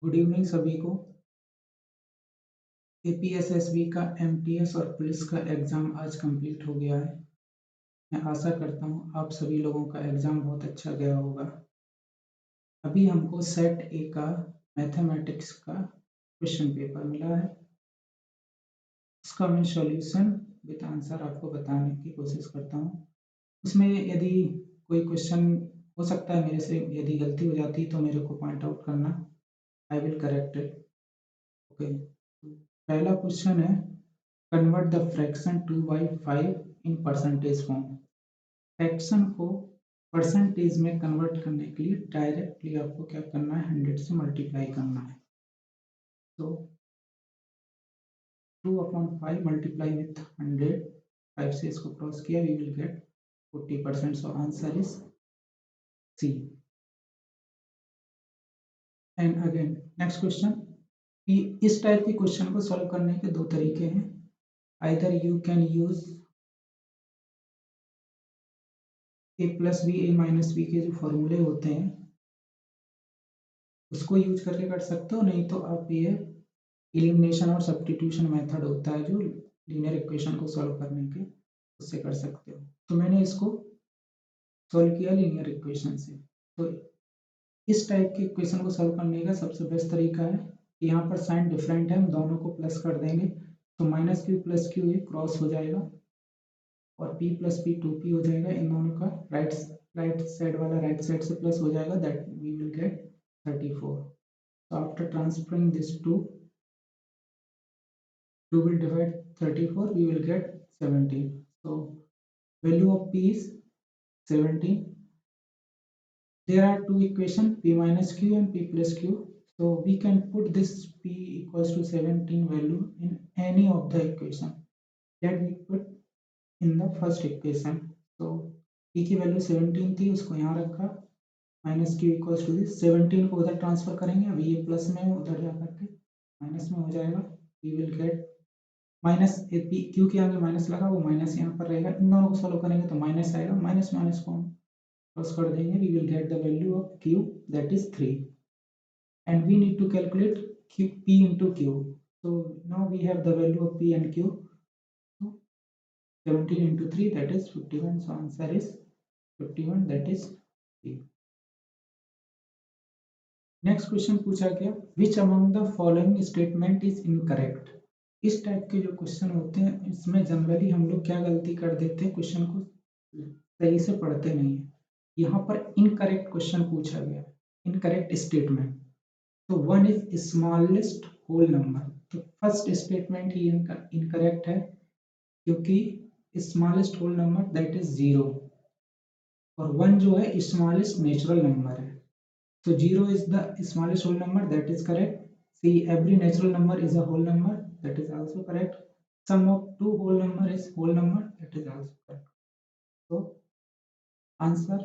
Good evening सभी को। एपीएसएसबी का एमटीएस और पुलिस का एग्ज़ाम आज कंप्लीट हो गया है। मैं आशा करता हूँ आप सभी लोगों का एग्ज़ाम बहुत अच्छा गया होगा। अभी हमको सेट ए का मैथमेटिक्स का क्वेश्चन पेपर मिला है। उसका मैं सॉल्यूशन विद आंसर आपको बताने की कोशिश करता हूँ। उसमें यदि कोई क्वेश्चन हो सकता है मेरे से यदि गलती हो जाती है तो मेरे को पॉइंट आउट करना, I will correct it. Okay, पहला क्वेश्चन है convert the fraction 2/5 in percentage form. Fraction को परसेंटेज में कन्वर्ट करने के लिए डायरेक्टली आपको क्या करना है, 100 से मल्टीप्लाई करना है। तो 2/5 मल्टीप्लाई विथ 100, 5 से इसको क्रॉस किया, we will get 40%। So answer is C. And again next question, इस टाइप के क्वेश्चन को सॉल्व करने के दो तरीके हैं। Either you can use A plus B A minus B के जो फॉर्मूले होते हैं उसको यूज करके कर सकते हो, नहीं तो आप ये एलिमिनेशन और सब्स्टिट्यूशन मेथड होता है जो लीनियर इक्वेशन को सॉल्व करने के, उससे कर सकते हो। तो मैंने इसको सॉल्व किया लीनियर इक्वेशन से। तो इस टाइप के इक्वेशन को सॉल्व करने का सबसे बेस्ट तरीका है, यहाँ पर साइन डिफरेंट है, हम दोनों को प्लस कर देंगे तो माइनस क्यू प्लस क्यू ये क्रॉस हो जाएगा और p प्लस पी 2p हो जाएगा। इन दोनों का राइट साइड वाला राइट साइड से प्लस हो जाएगा, that we will get 34। So after transferring this 2 will divide 34, we will get 17. So value of p is 17. There are two equations, p minus q and p plus q. So we can put this p equals to 17 value in any of the equation that we put in the first equation. So p की value 17 थी, उसको यहाँ रखा, minus Q equals to this 17 को उधर transfer करेंगे, अभी ये प्लस में उधर जा करके माइनस में हो जाएगा। We will get minus Q के आगे माइनस लगा, वो माइनस यहाँ पर रहेगा। इन दोनों को सॉल्व करेंगे तो माइनस आएगा, माइनस माइनस को हम क्रॉस कर देंगे, we will get the value of Q that is 3 and we need to calculate Q P into Q. so now we have the value of p and q, so 17 into 3 that is 51. so answer is 51, that is p. Next question पूछा गया which among the following statement is incorrect. इस type के जो question होते हैं इसमें generally हम लोग क्या गलती कर देते हैं, क्वेश्चन को सही से पढ़ते नहीं है। यहाँ पर इनकरेक्ट क्वेश्चन पूछा गया, इनकरेक्ट स्टेटमेंट। तो one is smallest whole number, तो फर्स्ट स्टेटमेंट ही इनकरेक्ट है क्योंकि smallest whole number that is 0 और वन जो है स्मॉलेस्ट नेचुरल नंबर है। So 0 is the smallest whole number, that is correct. See, every natural number is a whole number, that is also correct. Sum of two whole number is whole number, that is also correct. So answer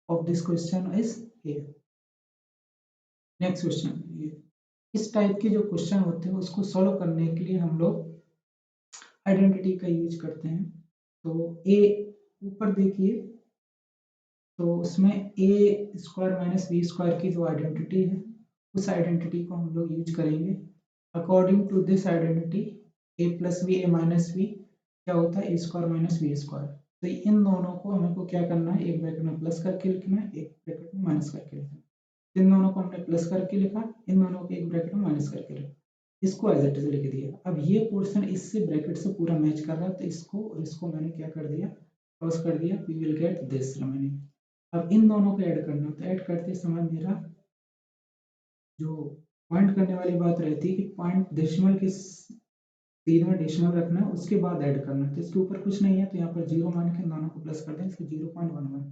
of this question is A. Next question, इस type के जो question होते हैं उसको solve करने के लिए हम लोग आइडेंटिटी का यूज करते हैं। तो A ऊपर देखिए, तो उसमें ए स्क्वायर माइनस बी स्क्वायर की जो आइडेंटिटी है उस आइडेंटिटी को हम लोग यूज करेंगे। According to this identity A plus B A minus B क्या होता है, A square minus B square. तो इन दोनों को हमको क्या करना है, एक ब्रैकेट में प्लस करके लिखना है, एक ब्रैकेट में माइनस करके लिखना है। इन दोनों को हमने प्लस करके लिखा, इन दोनों को एक ब्रैकेट में माइनस करके लिखा, इसको एज इट इज लिख दिया। अब ये पोर्शन इससे ब्रैकेट से पूरा मैच कर रहा है, तो इसको और इसको मैंने क्या कर दिया, क्रॉस कर दिया, we will get this remaining. अब इन दोनों को ऐड करना, तो ऐड करते समय मेरा जो पॉइंट करने वाली बात रहती है कि पॉइंट डेसिमल के तीन में डेसिमल रखना है, उसके बाद ऐड करना है। तो इसके ऊपर कुछ नहीं है तो यहाँ पर 0 मान के दोनों को प्लस कर दें, इसको 0.11।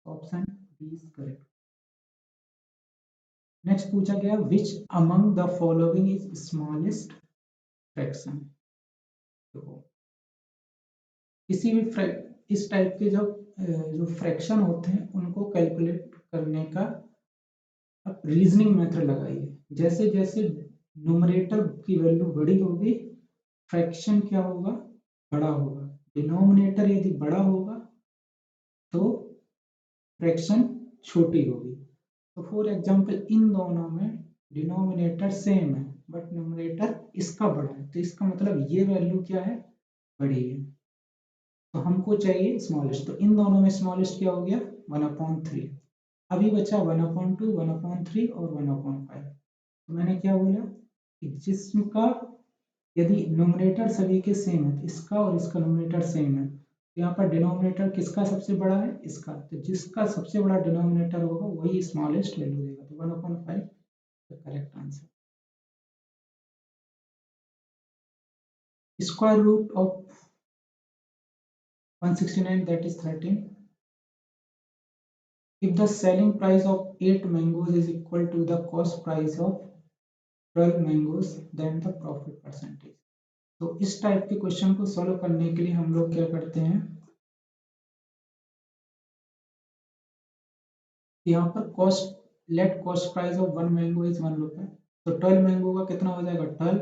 Option B is correct. Next पूछा गया which among the following is smallest fraction. देखो किसी भी इस टाइप के जो फ्रैक्शन होते हैं उनको कैलकुलेट करने का आप रीजनिंग मेथड लगाइए। जैसे जैसे न्यूमरेटर की वैल्यू बड़ी होगी फ्रैक्शन क्या होगा, बड़ा होगा। डिनोमिनेटर यदि बड़ा होगा तो फ्रैक्शन छोटी होगी। तो फॉर एग्जाम्पल इन दोनों में डिनोमिनेटर सेम है बट न्यूमरेटर इसका बड़ा है, तो इसका मतलब ये वैल्यू क्या है, बड़ी है। तो हमको चाहिए स्मॉलेस्ट, तो इन दोनों में स्मॉलेस्ट क्या हो गया 1/3। अभी बचा 1/2, 1/3 और 1/5। तो मैंने क्या बोला कि जिसका यदि नोमिनेटर सभी के सेम है, तो इसका और इसका नोमिनेटर सेम है, तो यहाँ पर डिनोमिनेटर किसका सबसे बड़ा है, इसका। तो जिसका सबसे बड़ा डिनोमिनेटर होगा वही स्मॉलेस्ट वैल्यू देगा, तो 1/5 correct answer. Square root of 169 that is 13. If the selling price of 8 mangoes is equal to the cost price of 12 mangoes, then the profit percentage. तो इस टाइप के क्वेश्चन को सॉल्व करने के लिए हम लोग क्या करते हैं, यहाँ पर cost, let cost price of 1 mango is 1 रुपए, तो 12 मैंगो का कितना हो जाएगा 12,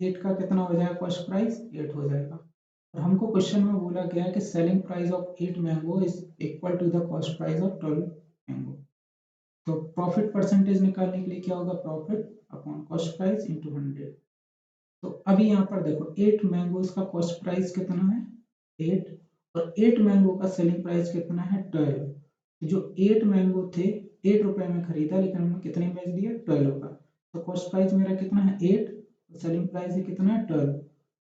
8 का कितना हो जाएगा कॉस्ट प्राइस 8 हो जाएगा। और हमको क्वेश्चन में बोला गया है कि selling price of 8 mango is equal to the cost price of 12 mango. तो प्रॉफिट परसेंटेज निकालने के लिए क्या होगा, profit upon cost price into 100। तो अभी यहाँ पर देखो 8 मैंगोज का कॉस्ट प्राइस कितना है 8, और 8 मैंगो का सेलिंग प्राइस कितना है 12। जो 8 मैंगो थे 8 रुपए में खरीदा, लेकिन हमने कितने में बेच दिया 12 का, तो कॉस्ट प्राइस मेरा कितना है 8, सेलिंग प्राइस है कितना है 12,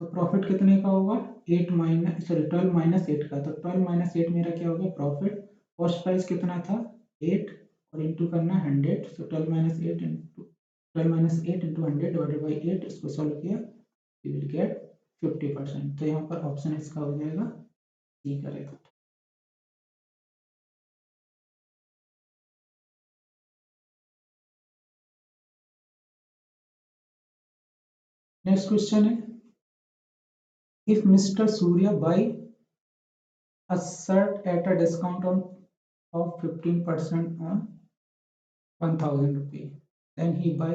तो प्रॉफिट कितने का होगा 8 माइनस सॉरी 12 माइनस 8 का, तो 12 माइनस 8 मेरा क्या हो गया प्रॉफिट। कॉस्ट प्राइस कितना था 8 और इंटू करना 100, सो 12 minus 8 into 12 minus 8 into 100 divided by 8, इसको सॉल्व किया you will get 50%। तो यहाँ पर ऑप्शन इसका हो जाएगा सी करेगा। नेक्स्ट क्वेश्चन है, if mister Surya by a shirt at a discount of 15% on 1000 रुपये, then he buy,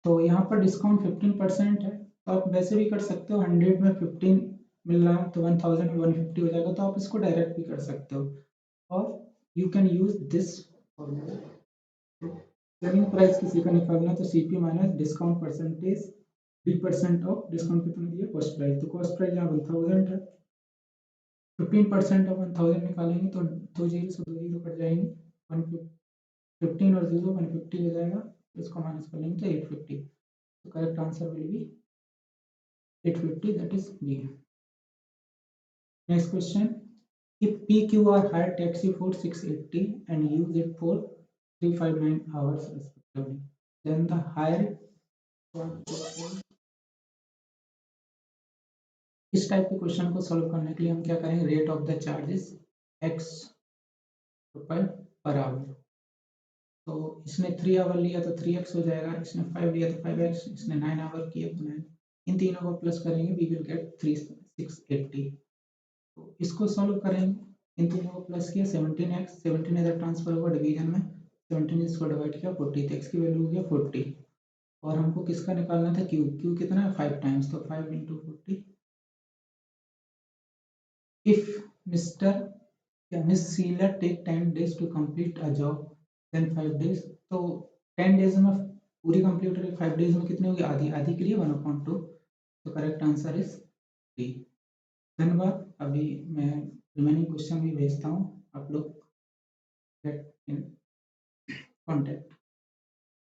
तो यहाँ पर डिस्काउंट 15% है, तो आप वैसे भी कर सकते हो, 100 में 15 मिल रहा है तो 1000 में 150 हो जाएगा, तो आप इसको डायरेक्ट भी कर सकते हो, और you can use this formula. Selling price किसी का निकालना तो CP minus discount percentage 3% of discount कितना दिया कॉस्ट प्राइस, तो कॉस्ट प्राइस यहाँ 1000 है, 15% ऑफ 1000 निकालेंगे तो 2 जीरो से 2 जीरो कट जाएंगे, 15 और 0 150 हो जाएगा, इसको माइनस कर लेंगे तो 850, तो correct answer will be 850, that is B. Next question, if PQR hired taxi for 680 and use it for 359 hours respectively, then the hire, इस टाइप के क्वेश्चन को सॉल्व करने के लिए हम क्या करेंगे, rate of the charges x रुपए पर आवर, तो इसने 3 आवर लिया तो 3x हो जाएगा, इसने 5 लिया तो 5x, इसने 9 आवर किया तो 9, इन तीनों को प्लस करेंगे वी विल गेट 3680। तो इसको सॉल्व करेंगे, इन तीनों को प्लस किया 17x, 17 इधर ट्रांसफर होगा डिवीजन में, 17 इसको डिवाइड किया 40, तो x की वैल्यू हो गया 40, और हमको किसका निकालना था q, q कितना है 5 टाइम्स, तो 5 इंटू 40। इफ मिस्टर या मिस सीला take 10 days to complete a job, then 5 days, तो 10 days में पूरी कंप्लीट हो रही, 5 days में कितनी होगी आधी, आधी के लिए 1/2, तो करेक्ट आंसर इज डी। धन्यवाद, अभी मैं रिमेनिंग क्वेश्चन भी भेजता हूँ, आप लोग गेट इन कॉन्टेक्ट।